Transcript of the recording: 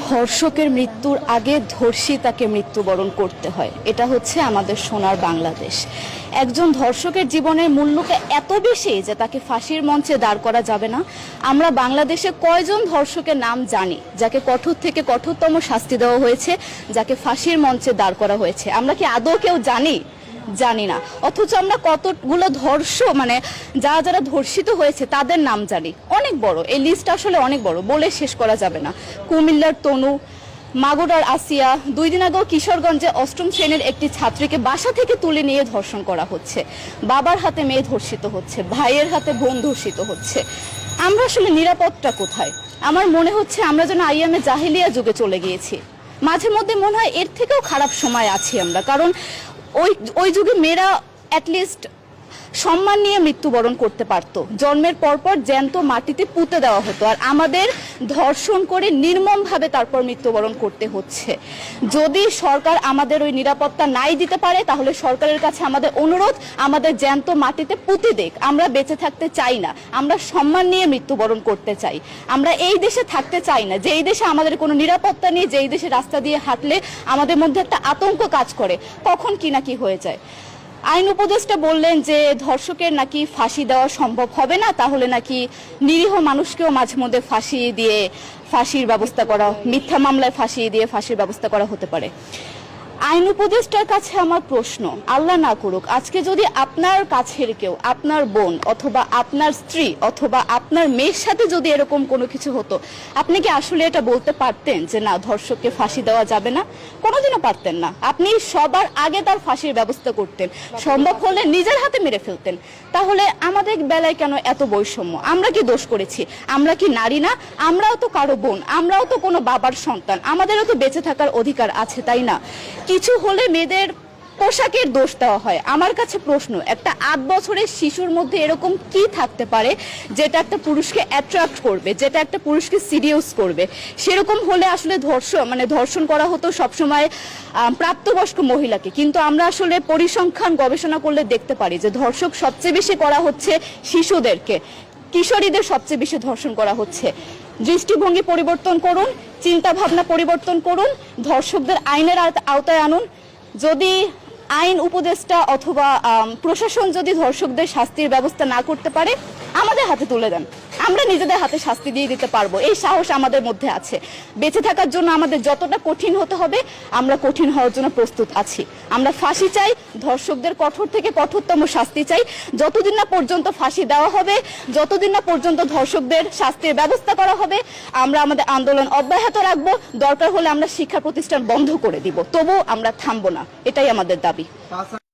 ধর্ষকের মৃত্যুর আগে ধর্ষিতাকে মৃত্যুবরণ করতে হয়। এটা হচ্ছে আমাদের সোনার বাংলাদেশ। একজন ধর্ষকের জীবনের মূল্যকে এত বেশি যে তাকে ফাঁসির মঞ্চে দাঁড় করা যাবে না। আমরা বাংলাদেশে কয়জন ধর্ষকের নাম জানি যাকে কঠোর থেকে কঠোরতম শাস্তি দেওয়া হয়েছে, যাকে ফাঁসির মঞ্চে দাঁড় করা হয়েছে? আমরা কি আদৌ কেউ জানি না। অথচ আমরা কতগুলো যারা ধর্ষিত হয়েছে তাদের নাম জানি, অনেক বড়। এই লিস্ট আসলে অনেক বড়, বলে শেষ করা যাবে না। কুমিল্লার তনু, মাগুরার আসিয়া, 2 দিন আগেও কিশোরগঞ্জে 8ম শ্রেণীর একটি ছাত্রীকে বাসা থেকে তুলে নিয়ে ধর্ষণ করা হচ্ছে। বাবার হাতে মেয়ে ধর্ষিত হচ্ছে, ভাইয়ের হাতে বোন ধর্ষিত হচ্ছে। আমরা আসলে নিরাপদটা কোথায়? আমার মনে হচ্ছে আমরা যেন আইয়ামে জাহিলিয়া যুগে চলে গিয়েছি। মাঝে মধ্যে মনে হয় এর থেকেও খারাপ সময় আছি আমরা, কারণ ওই যুগে মেয়েরা অ্যাটলিস্ট সম্মান নিয়ে মৃত্যুবরণ করতে পারত। জন্মের পরপর জ্যান্ত মাটিতে পুঁতে দেওয়া হতো, আর আমাদের ধর্ষণ করে নির্মমভাবে তারপর মৃত্যুবরণ করতে হচ্ছে। যদি সরকার আমাদের ওই নিরাপত্তা নাই দিতে পারে, তাহলে সরকারের কাছে আমাদের অনুরোধ, আমাদের জ্যান্ত মাটিতে পুঁতে দেখ। আমরা বেঁচে থাকতে চাই না, আমরা সম্মান নিয়ে মৃত্যুবরণ করতে চাই। আমরা এই দেশে থাকতে চাই না যে এই দেশে আমাদের কোনো নিরাপত্তা নেই, যে এই দেশে রাস্তা দিয়ে হাঁটলে আমাদের মধ্যে একটা আতঙ্ক কাজ করে, কখন কি না কি হয়ে যায়। আইন উপদেষ্টা বললেন যে ধর্ষকের নাকি ফাঁসি দেওয়া সম্ভব হবে না, তাহলে নাকি নিরীহ মানুষকেও মাঝে মধ্যে ফাঁসির ব্যবস্থা করা, মিথ্যা মামলায় ফাঁসিয়ে দিয়ে ফাঁসির ব্যবস্থা করা হতে পারে। আইন উপদেষ্টার কাছে আমার প্রশ্ন, আল্লাহ না করুক আজকে যদি আপনার কাছের কেউ, আপনার বোন অথবা আপনার স্ত্রী অথবা আপনার মেয়ের সাথে যদি এরকম কোনো কিছু হতো, আপনি কি আসলে এটা বলতে পারতেন যে না, ধর্ষককে ফাঁসি দেওয়া যাবে না? কোনোদিনও পারতেন না। আপনি সবার আগে তার ফাঁসির ব্যবস্থা করতেন, সম্ভব হলে নিজের হাতে মেরে ফেলতেন। তাহলে আমাদের বেলায় কেন এত বৈষম্য? আমরা কি দোষ করেছি? আমরা কি নারী না? আমরাও তো কারো বোন, আমরাও তো কোনো বাবার সন্তান, আমাদেরও তো বেঁচে থাকার অধিকার আছে, তাই না? কিছু হলে মেয়েদের পোশাকের দোষ দেওয়া হয়। আমার কাছে প্রশ্ন, একটা 8 বছরের শিশুর মধ্যে এরকম কি থাকতে পারে যেটা একটা পুরুষকে অ্যাট্রাক্ট করবে, যেটা একটা পুরুষকে সিডিউস করবে? সেরকম হলে আসলে ধর্ষণ করা হতো সবসময় প্রাপ্তবয়স্ক মহিলাকে। কিন্তু আমরা আসলে পরিসংখ্যান গবেষণা করলে দেখতে পারি যে ধর্ষক সবচেয়ে বেশি করা হচ্ছে শিশুদেরকে, কিশোরীদের সবচেয়ে বেশি ধর্ষণ করা হচ্ছে। দৃষ্টিভঙ্গি পরিবর্তন করুন, চিন্তা ভাবনা পরিবর্তন করুন, ধর্ষকদের আইনের আওতায় আনুন। যদি আইন উপদেষ্টা অথবা প্রশাসন যদি ধর্ষকদের শাস্তির ব্যবস্থা না করতে পারে, আমাদের হাতে তুলে দেন, আমরা নিজেদের হাতে শাস্তি দিয়ে দিতে পারবো। এই সাহস আমাদের মধ্যে আছে। বেঁচে থাকার জন্য আমাদের যতটা কঠিন হতে হবে, আমরা কঠিন হওয়ার জন্য প্রস্তুত আছি। আমরা ফাঁসি চাই, ধর্ষকদের কঠোর থেকে কঠোরতম শাস্তি চাই। যতদিন না পর্যন্ত ফাঁসি দেওয়া হবে, যতদিন না পর্যন্ত ধর্ষকদের শাস্তির ব্যবস্থা করা হবে, আমরা আমাদের আন্দোলন অব্যাহত রাখবো। দরকার হলে আমরা শিক্ষা প্রতিষ্ঠান বন্ধ করে দিব, তবুও আমরা থামবো না। এটাই আমাদের দাবি।